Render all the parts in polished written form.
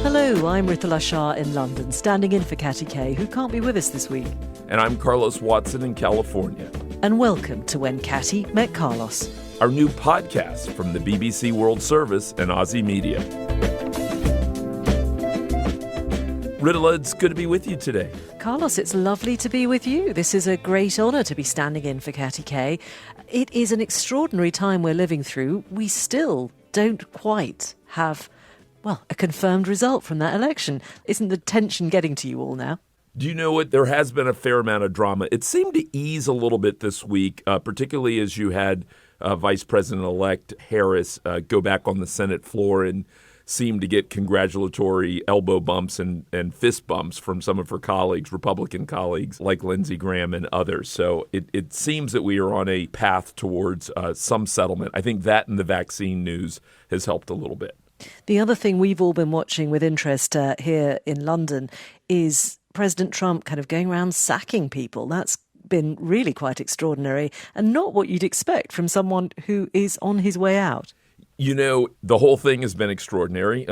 Hello, I'm Ritula Shah in London, standing in for Katty Kay, who can't be with us this week. And I'm Carlos Watson in California. And welcome to When Katty Met Carlos, our new podcast from the BBC World Service and OZY Media. Ritula, it's good to be with you today. Carlos, it's lovely to be with you. This is a great honour to be standing in for Katty Kay. It is an extraordinary time we're living through. We still don't quite have, a confirmed result from that election. Isn't the tension getting to you all now? Do you know what? There has been a fair amount of drama. It seemed to ease a little bit this week, particularly as you had Vice President-elect Harris go back on the Senate floor and seem to get congratulatory elbow bumps and fist bumps from some of her colleagues, Republican colleagues like Lindsey Graham and others. So it seems that we are on a path towards some settlement. I think that and the vaccine news has helped a little bit. The other thing we've all been watching with interest here in London is President Trump kind of going around sacking people. That's been really quite extraordinary and not what you'd expect from someone who is on his way out. You know, the whole thing has been extraordinary.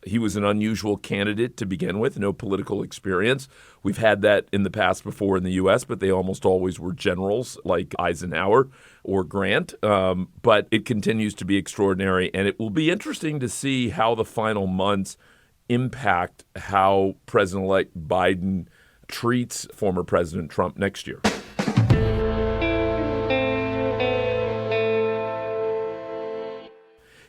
He was an unusual candidate to begin with, no political experience. We've had that in the past before in the U.S., but they almost always were generals like Eisenhower or Grant. But it continues to be extraordinary, and it will be interesting to see how the final months impact how President-elect Biden treats former President Trump next year.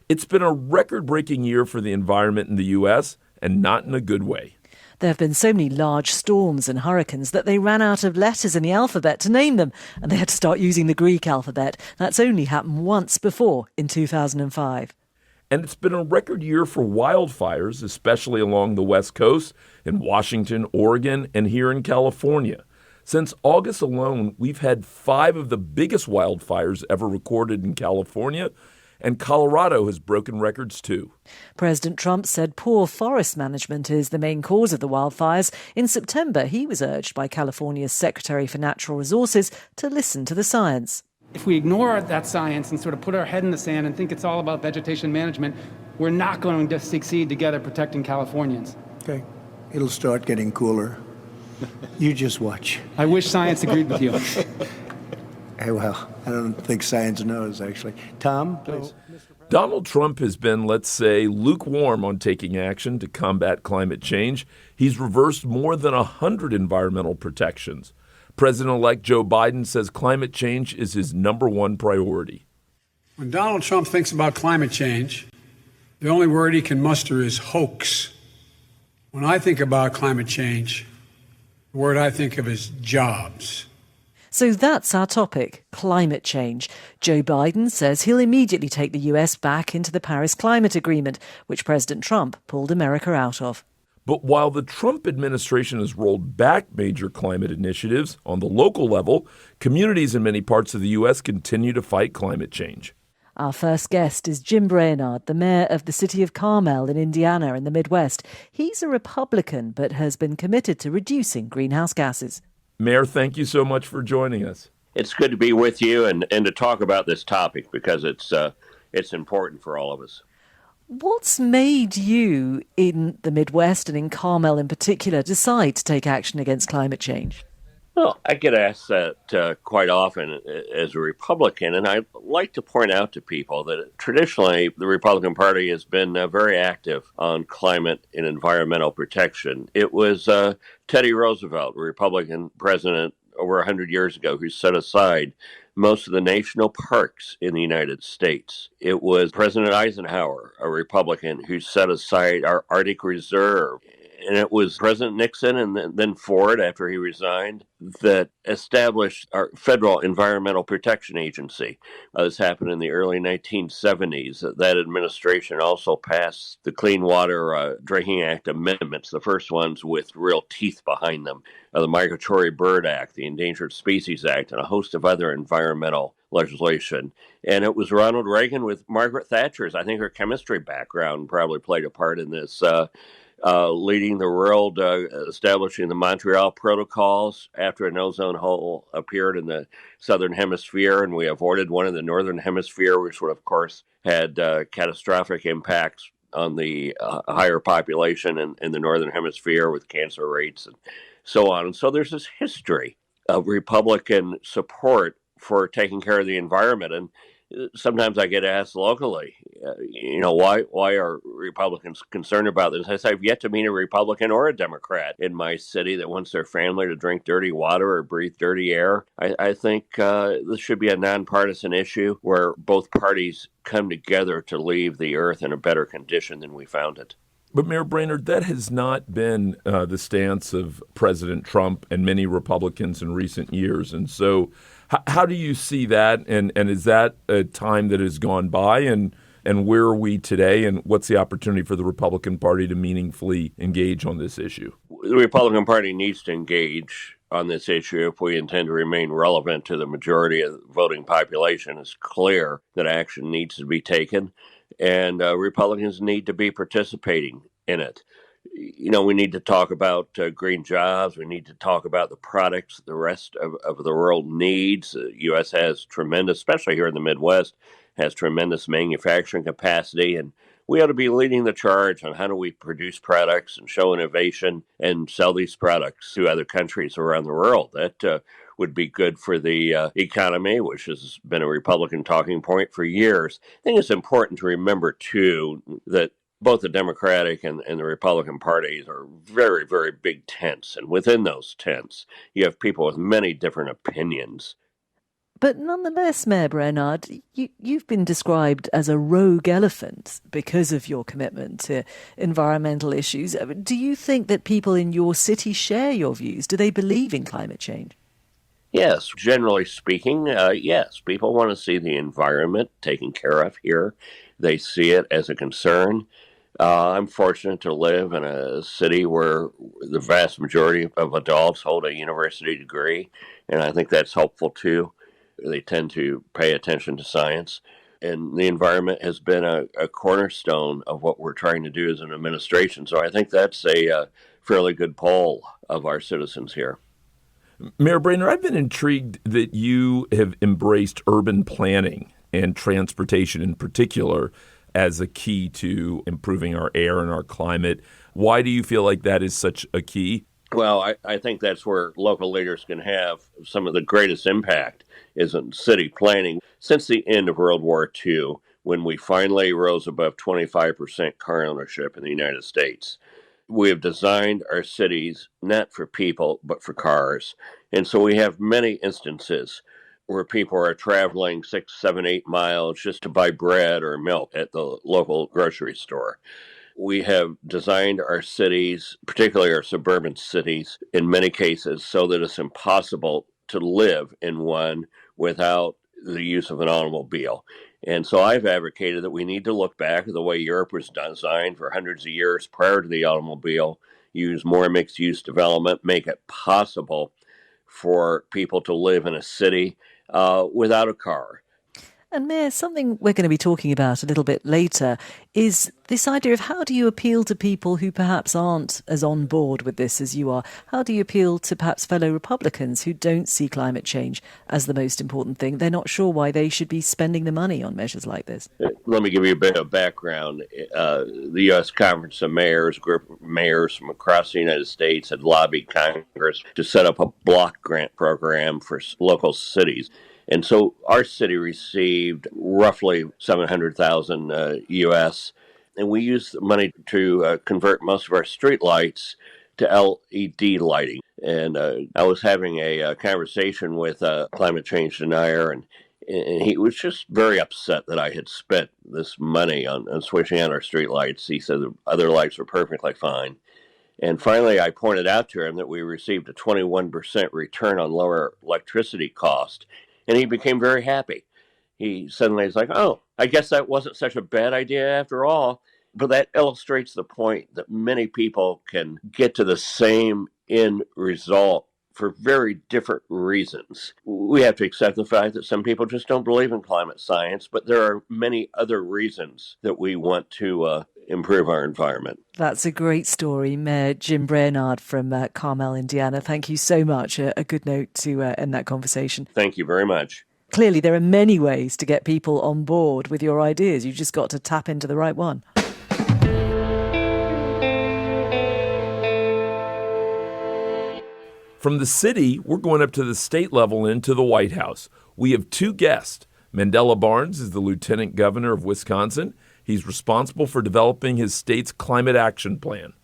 It's been a record-breaking year for the environment in the U.S., and not in a good way. There have been so many large storms and hurricanes that they ran out of letters in the alphabet to name them, and they had to start using the Greek alphabet. That's only happened once before, in 2005. And it's been a record year for wildfires, especially along the West Coast, in Washington, Oregon, and here in California. Since August alone, we've had 5 of the biggest wildfires ever recorded in California, and Colorado has broken records too. President Trump said poor forest management is the main cause of the wildfires. In September, he was urged by California's Secretary for Natural Resources to listen to the science. If we ignore that science and sort of put our head in the sand and think it's all about vegetation management, we're not going to succeed together protecting Californians. Okay. It'll start getting cooler. You just watch. I wish science agreed with you. Well, I don't think science knows, actually. Tom, please. Donald Trump has been, let's say, lukewarm on taking action to combat climate change. He's reversed more than 100 environmental protections. President-elect Joe Biden says climate change is his number one priority. When Donald Trump thinks about climate change, the only word he can muster is hoax. When I think about climate change, the word I think of is jobs. So that's our topic, climate change. Joe Biden says he'll immediately take the US back into the Paris Climate Agreement, which President Trump pulled America out of. But while the Trump administration has rolled back major climate initiatives on the local level, communities in many parts of the U.S. continue to fight climate change. Our first guest is Jim Brainard, the mayor of the city of Carmel in Indiana in the Midwest. He's a Republican, but has been committed to reducing greenhouse gases. Mayor, thank you so much for joining us. It's good to be with you and to talk about this topic because it's important for all of us. What's made you in the Midwest and in Carmel in particular decide to take action against climate change? Well, I get asked that quite often as a Republican, and I like to point out to people that traditionally the Republican Party has been very active on climate and environmental protection. It was Teddy Roosevelt, a Republican president over 100 years ago, who set aside most of the national parks in the United States. It was President Eisenhower, a Republican, who set aside our Arctic Reserve. And it was President Nixon and then Ford, after he resigned, that established our Federal Environmental Protection Agency. This happened in the early 1970s. That administration also passed the Clean Water Drinking Act amendments, the first ones with real teeth behind them, the Migratory Bird Act, the Endangered Species Act, and a host of other environmental legislation. And it was Ronald Reagan with Margaret Thatcher's, I think her chemistry background probably played a part in this, leading the world, establishing the Montreal Protocols after an ozone hole appeared in the southern hemisphere, and we avoided one in the northern hemisphere, which would, of course, had catastrophic impacts on the higher population in the Northern Hemisphere with cancer rates and so on. And so there's this history of Republican support for taking care of the environment. And sometimes I get asked locally, why are Republicans concerned about this? I say, I've yet to meet a Republican or a Democrat in my city that wants their family to drink dirty water or breathe dirty air. I think this should be a nonpartisan issue where both parties come together to leave the earth in a better condition than we found it. But Mayor Brainard, that has not been the stance of President Trump and many Republicans in recent years. And so how do you see that? And is that a time that has gone by? And where are we today? And what's the opportunity for the Republican Party to meaningfully engage on this issue? The Republican Party needs to engage on this issue if we intend to remain relevant to the majority of the voting population. It's clear that action needs to be taken, and Republicans need to be participating in it. We need to talk about green jobs. We need to talk about the products the rest of the world needs. The U.S. has tremendous, especially here in the Midwest, has tremendous manufacturing capacity, and we ought to be leading the charge on how do we produce products and show innovation and sell these products to other countries around the world. That would be good for the economy, which has been a Republican talking point for years. I think it's important to remember, too, that both the Democratic and the Republican parties are very, very big tents. And within those tents, you have people with many different opinions. But nonetheless, Mayor Brainard, you've been described as a rogue elephant because of your commitment to environmental issues. Do you think that people in your city share your views? Do they believe in climate change? Yes, generally speaking, yes. People want to see the environment taken care of here. They see it as a concern. I'm fortunate to live in a city where the vast majority of adults hold a university degree, and I think that's helpful too. They tend to pay attention to science, and the environment has been a cornerstone of what we're trying to do as an administration. So I think that's a fairly good poll of our citizens here. Mayor Brainard, I've been intrigued that you have embraced urban planning and transportation in particular as a key to improving our air and our climate. Why do you feel like that is such a key? Well, I think that's where local leaders can have some of the greatest impact is in city planning. Since the end of World War II, when we finally rose above 25% car ownership in the United States, we have designed our cities not for people, but for cars. And so we have many instances where people are traveling 6, 7, 8 miles just to buy bread or milk at the local grocery store. We have designed our cities, particularly our suburban cities, in many cases so that it's impossible to live in one without the use of an automobile. And so I've advocated that we need to look back at the way Europe was designed for hundreds of years prior to the automobile, use more mixed-use development, make it possible for people to live in a city without a car. And Mayor, something we're going to be talking about a little bit later is this idea of how do you appeal to people who perhaps aren't as on board with this as you are? How do you appeal to perhaps fellow Republicans who don't see climate change as the most important thing? They're not sure why they should be spending the money on measures like this. Let me give you a bit of background. The U.S. Conference of Mayors, a group of mayors from across the United States had lobbied Congress to set up a block grant program for local cities. And so our city received roughly $700,000 U.S., and we used the money to convert most of our street lights to LED lighting. And I was having a conversation with a climate change denier, and he was just very upset that I had spent this money on switching on our street lights. He said the other lights were perfectly fine. And finally, I pointed out to him that we received a 21% return on lower electricity cost. And he became very happy. He suddenly was like, oh, I guess that wasn't such a bad idea after all. But that illustrates the point that many people can get to the same end result for very different reasons. We have to accept the fact that some people just don't believe in climate science, but there are many other reasons that we want to improve our environment. That's a great story. Mayor Jim Brainard from Carmel, Indiana. Thank you so much. A good note to end that conversation. Thank you very much. Clearly, there are many ways to get people on board with your ideas. You've just got to tap into the right one. From the city, we're going up to the state level into the White House. We have two guests. Mandela Barnes is the lieutenant governor of Wisconsin. He's responsible for developing his state's climate action plan.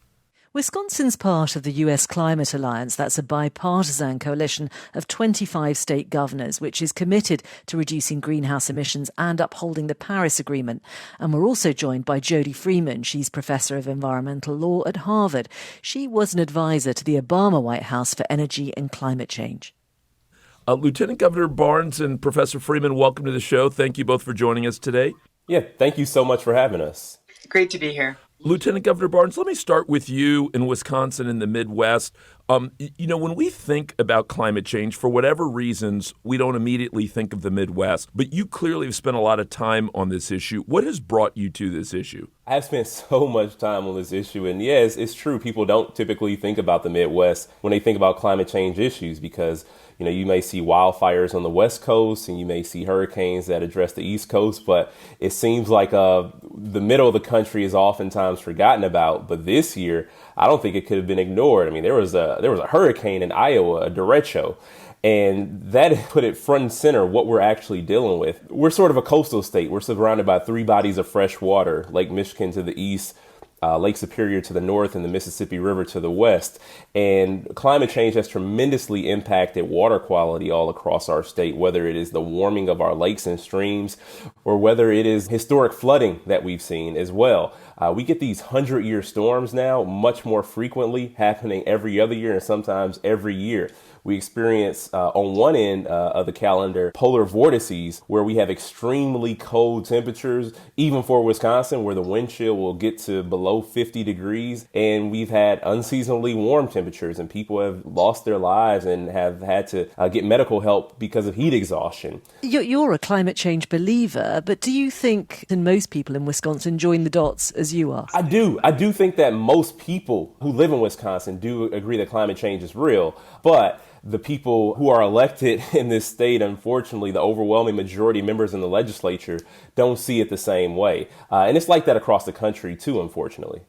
Wisconsin's part of the U.S. Climate Alliance. That's a bipartisan coalition of 25 state governors, which is committed to reducing greenhouse emissions and upholding the Paris Agreement. And we're also joined by Jody Freeman. She's professor of environmental law at Harvard. She was an advisor to the Obama White House for energy and climate change. Lieutenant Governor Barnes and Professor Freeman, welcome to the show. Thank you both for joining us today. Yeah, thank you so much for having us. Great to be here. Lieutenant Governor Barnes, let me start with you in Wisconsin in the Midwest. When we think about climate change, for whatever reasons, we don't immediately think of the Midwest. But you clearly have spent a lot of time on this issue. What has brought you to this issue? I've spent so much time on this issue. And yes, it's true. People don't typically think about the Midwest when they think about climate change issues because, you may see wildfires on the West Coast and you may see hurricanes that address the East Coast. But it seems like the middle of the country is oftentimes forgotten about. But this year, I don't think it could have been ignored. I mean, there was a hurricane in Iowa, a derecho, and that put it front and center what we're actually dealing with. We're sort of a coastal state. We're surrounded by three bodies of fresh water, Lake Michigan to the east, Lake Superior to the north, and the Mississippi River to the west. And climate change has tremendously impacted water quality all across our state, whether it is the warming of our lakes and streams or whether it is historic flooding that we've seen as well. We get these 100-year storms now much more frequently, happening every other year and sometimes every year. We experience on one end of the calendar polar vortices where we have extremely cold temperatures, even for Wisconsin, where the wind chill will get to below 50 degrees. And we've had unseasonably warm temperatures and people have lost their lives and have had to get medical help because of heat exhaustion. You're a climate change believer, but do you think that most people in Wisconsin join the dots as you are? I do. I do think that most people who live in Wisconsin do agree that climate change is real, but the people who are elected in this state, unfortunately, the overwhelming majority of members in the legislature don't see it the same way. And it's like that across the country, too, unfortunately.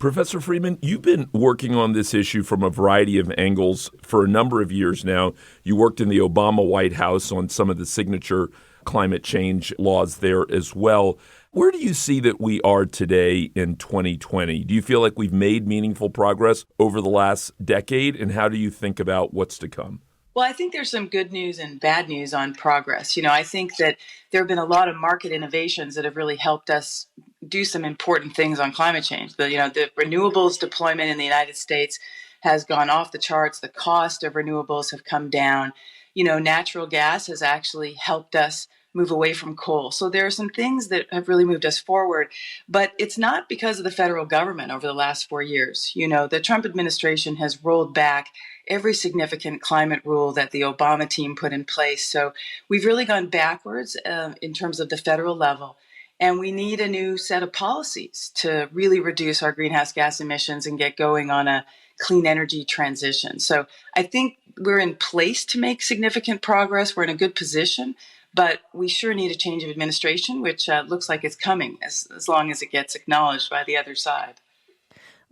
Professor Freeman, you've been working on this issue from a variety of angles for a number of years now. You worked in the Obama White House on some of the signature climate change laws there as well. Where do you see that we are today in 2020? Do you feel like we've made meaningful progress over the last decade? And how do you think about what's to come? Well, I think there's some good news and bad news on progress. I think that there have been a lot of market innovations that have really helped us do some important things on climate change. The renewables deployment in the United States has gone off the charts. The cost of renewables have come down. Natural gas has actually helped us move away from coal. So there are some things that have really moved us forward, but it's not because of the federal government over the last 4 years. The Trump administration has rolled back every significant climate rule that the Obama team put in place. So we've really gone backwards in terms of the federal level. And we need a new set of policies to really reduce our greenhouse gas emissions and get going on a clean energy transition. So I think we're in place to make significant progress. We're in a good position. But we sure need a change of administration, which looks like it's coming as long as it gets acknowledged by the other side.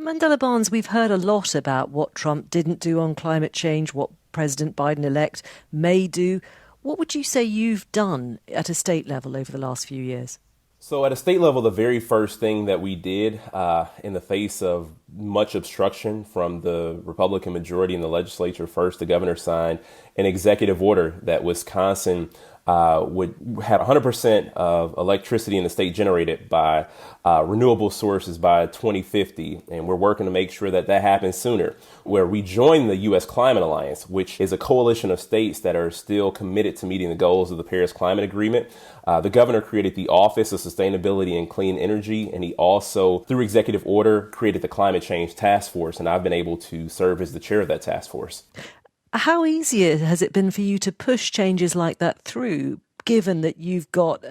Mandela Barnes, we've heard a lot about what Trump didn't do on climate change, what President Biden-elect may do. What would you say you've done at a state level over the last few years? So at a state level, the very first thing that we did in the face of much obstruction from the Republican majority in the legislature, first the governor signed an executive order that Wisconsin would have 100% of electricity in the state generated by renewable sources by 2050. And we're working to make sure that that happens sooner, where we join the U.S. Climate Alliance, which is a coalition of states that are still committed to meeting the goals of the Paris Climate Agreement. The governor created the Office of Sustainability and Clean Energy, and he also, through executive order, created the Climate Change Task Force, and I've been able to serve as the chair of that task force. How easy has it been for you to push changes like that through, given that you've got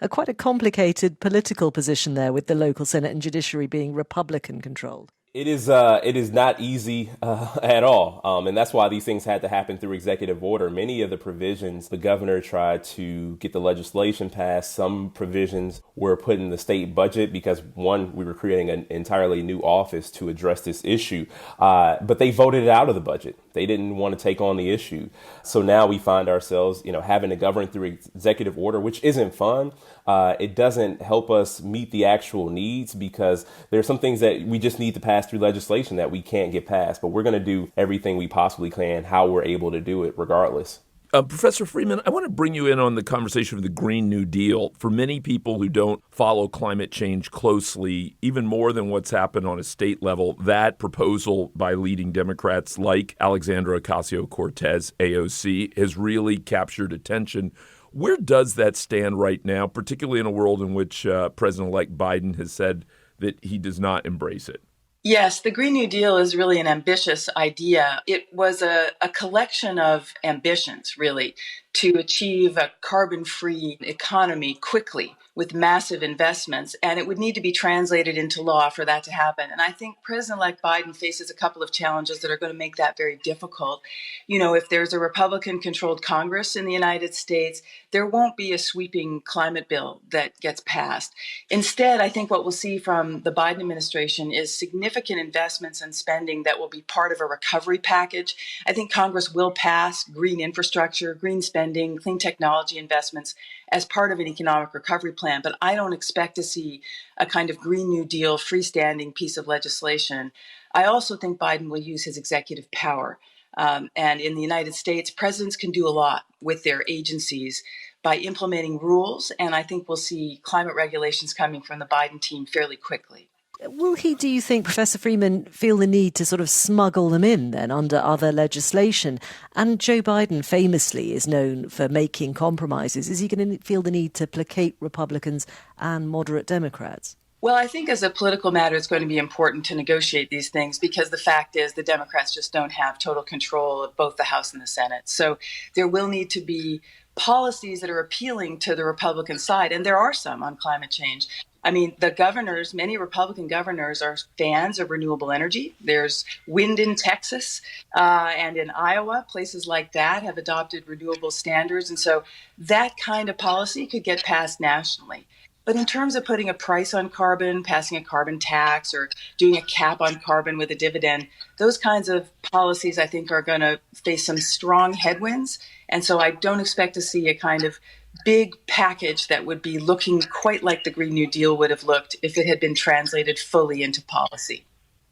quite a complicated political position there with the local Senate and judiciary being Republican controlled? It is not easy at all. And that's why these things had to happen through executive order. Many of the provisions, the governor tried to get the legislation passed. Some provisions were put in the state budget because, one, we were creating an entirely new office to address this issue. But they voted it out of the budget. They didn't want to take on the issue. So now we find ourselves, having to govern through executive order, which isn't fun. It doesn't help us meet the actual needs because there's some things that we just need to pass through legislation that we can't get passed. But we're going to do everything we possibly can, how we're able to do it regardless. Professor Freeman, I want to bring you in on the conversation of the Green New Deal. For many people who don't follow climate change closely, even more than what's happened on a state level, that proposal by leading Democrats like Alexandria Ocasio-Cortez, AOC, has really captured attention. Where does that stand right now, particularly in a world in which President-elect Biden has said that he does not embrace it? Yes, the Green New Deal is really an ambitious idea. It was a collection of ambitions, really, to achieve a carbon-free economy quickly with massive investments, and it would need to be translated into law for that to happen. And I think President-elect Biden faces a couple of challenges that are going to make that very difficult. If there's a Republican-controlled Congress in the United States, there won't be a sweeping climate bill that gets passed. Instead, I think what we'll see from the Biden administration is significant investments and spending that will be part of a recovery package. I think Congress will pass green infrastructure, green spending, clean technology investments as part of an economic recovery plan, but I don't expect to see a kind of Green New Deal freestanding piece of legislation. I also think Biden will use his executive power. And in the United States, presidents can do a lot with their agencies by implementing rules, and I think we'll see climate regulations coming from the Biden team fairly quickly. Will he, do you think, Professor Freeman, feel the need to sort of smuggle them in then under other legislation? And Joe Biden famously is known for making compromises. Is he going to feel the need to placate Republicans and moderate Democrats? Well, I think as a political matter, it's going to be important to negotiate these things because the fact is the Democrats just don't have total control of both the House and the Senate. So there will need to be policies that are appealing to the Republican side, and there are some on climate change. I mean, the governors, many Republican governors are fans of renewable energy. There's wind in Texas and in Iowa. Places like that have adopted renewable standards. And so that kind of policy could get passed nationally. But in terms of putting a price on carbon, passing a carbon tax, or doing a cap on carbon with a dividend, those kinds of policies, I think, are going to face some strong headwinds. And so I don't expect to see a kind of big package that would be looking quite like the Green New Deal would have looked if it had been translated fully into policy.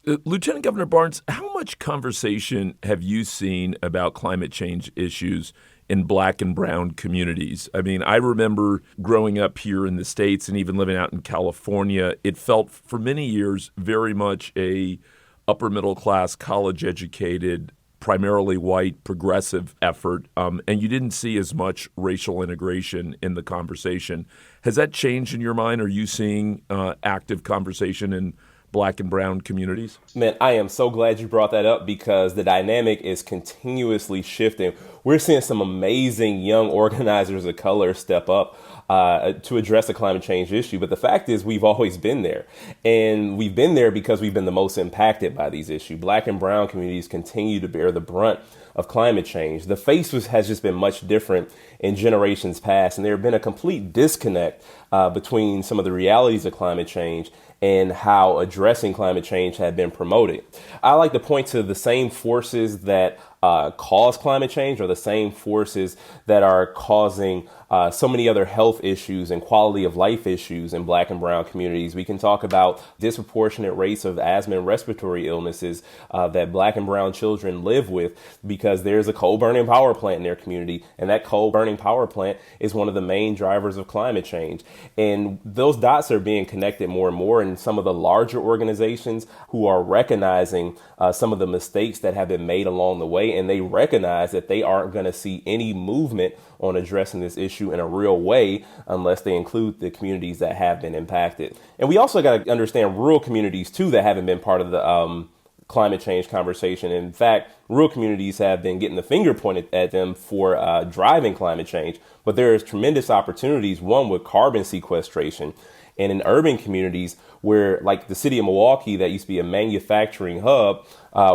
Lieutenant Governor Barnes, how much conversation have you seen about climate change issues in Black and brown communities? I mean, I remember growing up here in the States and even living out in California, it felt for many years very much a upper middle class, college educated, primarily white progressive effort, and you didn't see as much racial integration in the conversation. Has that changed in your mind? Are you seeing active conversation in Black and brown communities? Man, I am so glad you brought that up because the dynamic is continuously shifting. We're seeing some amazing young organizers of color step up to address the climate change issue. But the fact is we've always been there. And we've been there because we've been the most impacted by these issues. Black and brown communities continue to bear the brunt of climate change. The face has just been much different in generations past. And there have been a complete disconnect between some of the realities of climate change and how addressing climate change had been promoted. I like to point to the same forces that cause climate change are the same forces that are causing so many other health issues and quality of life issues in Black and brown communities. We can talk about disproportionate rates of asthma and respiratory illnesses that Black and brown children live with because there's a coal burning power plant in their community. And that coal burning power plant is one of the main drivers of climate change. And those dots are being connected more and more. And some of the larger organizations who are recognizing some of the mistakes that have been made along the way. And they recognize that they aren't going to see any movement on addressing this issue in a real way unless they include the communities that have been impacted. And we also got to understand rural communities, too, that haven't been part of the climate change conversation. In fact, rural communities have been getting the finger pointed at them for driving climate change. But there is tremendous opportunities, one with carbon sequestration. And in urban communities where, like the city of Milwaukee, that used to be a manufacturing hub,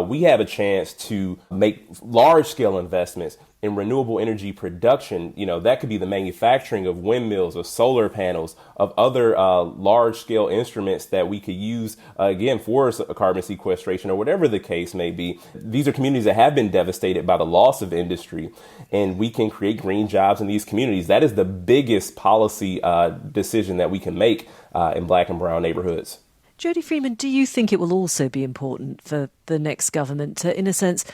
we have a chance to make large scale investments in renewable energy production. That could be the manufacturing of windmills, of solar panels, of other large scale instruments that we could use, again, for carbon sequestration or whatever the case may be. These are communities that have been devastated by the loss of industry, and we can create green jobs in these communities. That is the biggest policy decision that we can make in Black and brown neighborhoods. Jody Freeman, do you think it will also be important for the next government to, in a sense,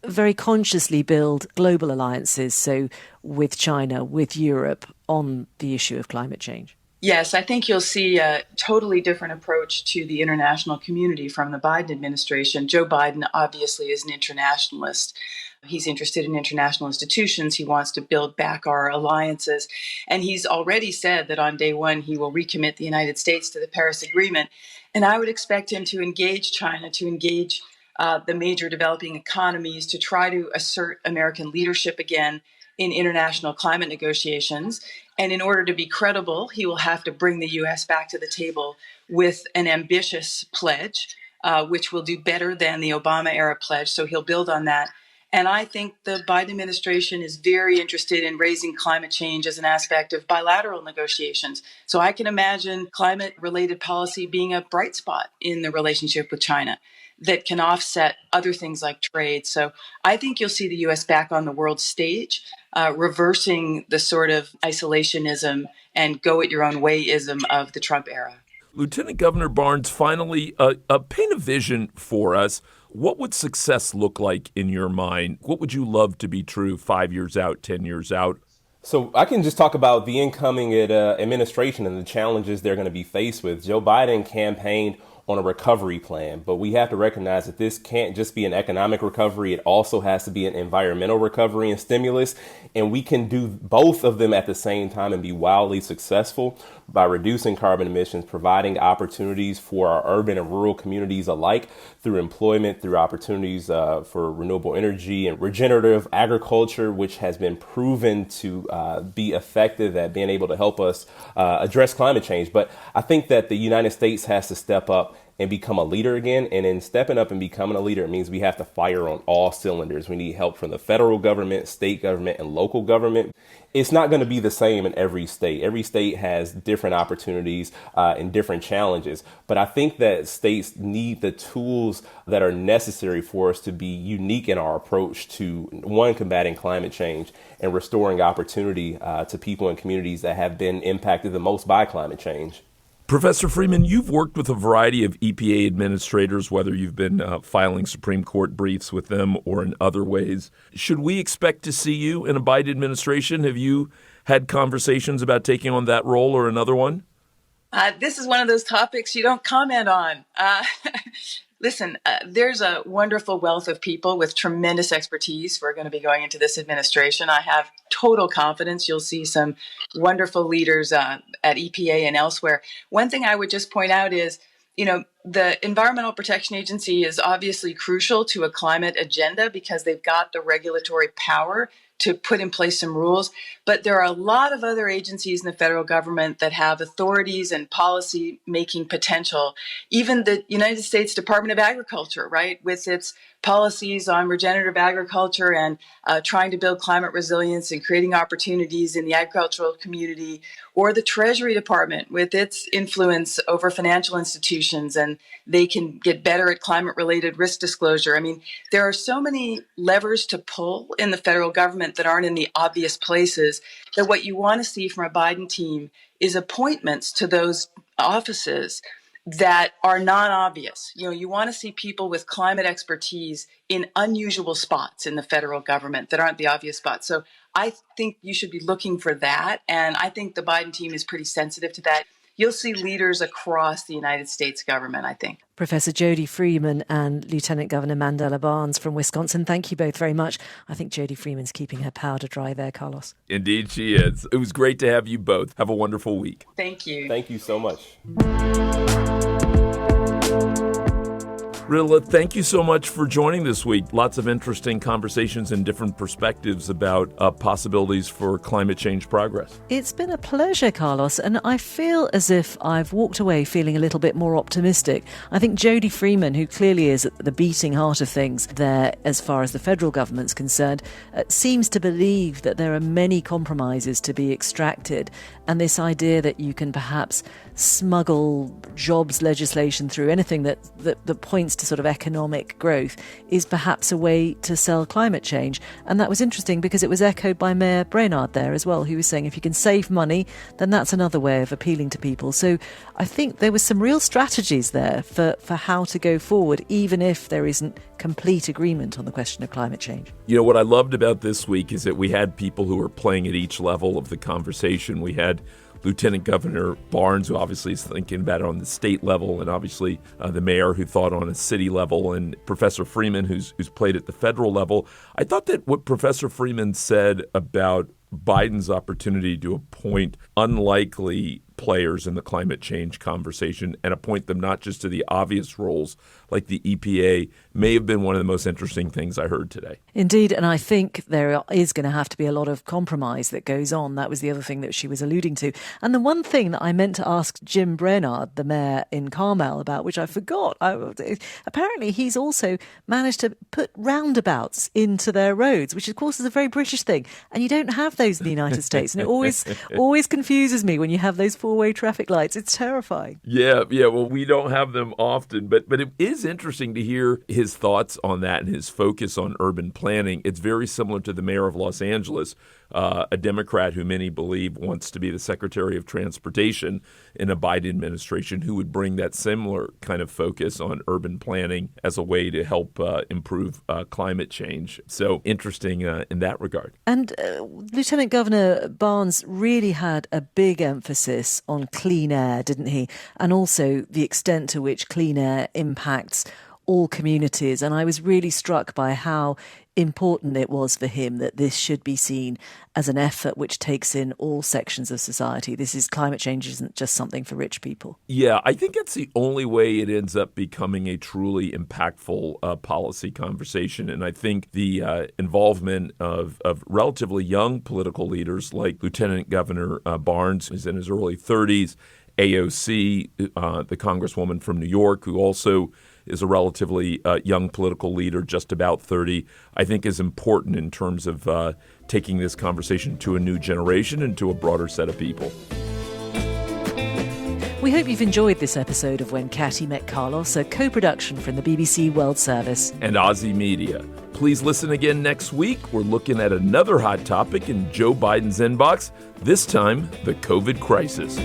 very consciously build global alliances, so with China, with Europe, on the issue of climate change? Yes, I think you'll see a totally different approach to the international community from the Biden administration. Joe Biden obviously is an internationalist. He's interested in international institutions. He wants to build back our alliances. And he's already said that on day one, he will recommit the United States to the Paris Agreement. And I would expect him to engage China, to engage the major developing economies, to try to assert American leadership again in international climate negotiations. And in order to be credible, he will have to bring the U.S. back to the table with an ambitious pledge, which will do better than the Obama-era pledge. So he'll build on that. And I think the Biden administration is very interested in raising climate change as an aspect of bilateral negotiations. So I can imagine climate-related policy being a bright spot in the relationship with China that can offset other things like trade. So I think you'll see the U.S. back on the world stage, reversing the sort of isolationism and go-it-your-own-way-ism of the Trump era. Lieutenant Governor Barnes, finally, paint a vision for us. What would success look like in your mind? What would you love to be true 5 years out, 10 years out? So I can just talk about the incoming administration and the challenges they're going to be faced with. Joe Biden campaigned on a recovery plan, but we have to recognize that this can't just be an economic recovery. It also has to be an environmental recovery and stimulus. And we can do both of them at the same time and be wildly successful by reducing carbon emissions, providing opportunities for our urban and rural communities alike through employment, through opportunities for renewable energy and regenerative agriculture, which has been proven to be effective at being able to help us address climate change. But I think that the United States has to step up and become a leader again. And in stepping up and becoming a leader, it means we have to fire on all cylinders. We need help from the federal government, state government, and local government. It's not going to be the same in every state. Every state has different opportunities and different challenges. But I think that states need the tools that are necessary for us to be unique in our approach to, one, combating climate change and restoring opportunity to people and communities that have been impacted the most by climate change. Professor Freeman, you've worked with a variety of EPA administrators, whether you've been filing Supreme Court briefs with them or in other ways. Should we expect to see you in a Biden administration? Have you had conversations about taking on that role or another one? This is one of those topics you don't comment on. Listen, there's a wonderful wealth of people with tremendous expertise who are going to be going into this administration. I have total confidence you'll see some wonderful leaders at EPA and elsewhere. One thing I would just point out is, the Environmental Protection Agency is obviously crucial to a climate agenda because they've got the regulatory power to put in place some rules. But there are a lot of other agencies in the federal government that have authorities and policy making potential. Even the United States Department of Agriculture, right, with its policies on regenerative agriculture and trying to build climate resilience and creating opportunities in the agricultural community, or the Treasury Department with its influence over financial institutions, and they can get better at climate-related risk disclosure. I mean, there are so many levers to pull in the federal government that aren't in the obvious places, that what you want to see from a Biden team is appointments to those offices that are non-obvious. You want to see people with climate expertise in unusual spots in the federal government that aren't the obvious spots. So I think you should be looking for that. And I think the Biden team is pretty sensitive to that. You'll see leaders across the United States government, I think. Professor Jody Freeman and Lieutenant Governor Mandela Barnes from Wisconsin, thank you both very much. I think Jody Freeman's keeping her powder dry there, Carlos. Indeed she is. It was great to have you both. Have a wonderful week. Thank you. Thank you so much. Ritula, thank you so much for joining this week. Lots of interesting conversations and different perspectives about possibilities for climate change progress. It's been a pleasure, Carlos, and I feel as if I've walked away feeling a little bit more optimistic. I think Jody Freeman, who clearly is at the beating heart of things there as far as the federal government's concerned, seems to believe that there are many compromises to be extracted, and this idea that you can perhaps smuggle jobs legislation through anything that points to sort of economic growth is perhaps a way to sell climate change. And that was interesting because it was echoed by Mayor Brainard there as well, who was saying if you can save money, then that's another way of appealing to people. So I think there was some real strategies there for how to go forward, even if there isn't complete agreement on the question of climate change. You know, what I loved about this week is that we had people who were playing at each level of the conversation. We had Lieutenant Governor Barnes, who obviously is thinking about it on the state level, and obviously the mayor who thought on a city level, and Professor Freeman, who's played at the federal level. I thought that what Professor Freeman said about Biden's opportunity to appoint unlikely players in the climate change conversation and appoint them not just to the obvious roles like the EPA may have been one of the most interesting things I heard today. Indeed, and I think there is going to have to be a lot of compromise that goes on. That was the other thing that she was alluding to. And the one thing that I meant to ask Jim Brainard, the mayor in Carmel, about, which I forgot, apparently he's also managed to put roundabouts into their roads, which of course is a very British thing. And you don't have those in the United States. And it always confuses me when you have those four-way traffic lights. It's terrifying. Yeah. Well, we don't have them often, but it is interesting to hear his thoughts on that and his focus on urban planning. It's very similar to the mayor of Los Angeles, a Democrat who many believe wants to be the Secretary of Transportation in a Biden administration, who would bring that similar kind of focus on urban planning as a way to help improve climate change. So interesting in that regard. And Lieutenant Governor Barnes really had a big emphasis on clean air, didn't he? And also the extent to which clean air impacts all communities. And I was really struck by how important it was for him that this should be seen as an effort which takes in all sections of society. Climate change isn't just something for rich people. Yeah, I think that's the only way it ends up becoming a truly impactful policy conversation. And I think the involvement of relatively young political leaders like Lieutenant Governor Barnes, who's in his early 30s, AOC, the congresswoman from New York, who also is a relatively young political leader, just about 30, I think is important in terms of taking this conversation to a new generation and to a broader set of people. We hope you've enjoyed this episode of When Katty Met Carlos, a co-production from the BBC World Service and OZY Media. Please listen again next week. We're looking at another hot topic in Joe Biden's inbox, this time the COVID crisis.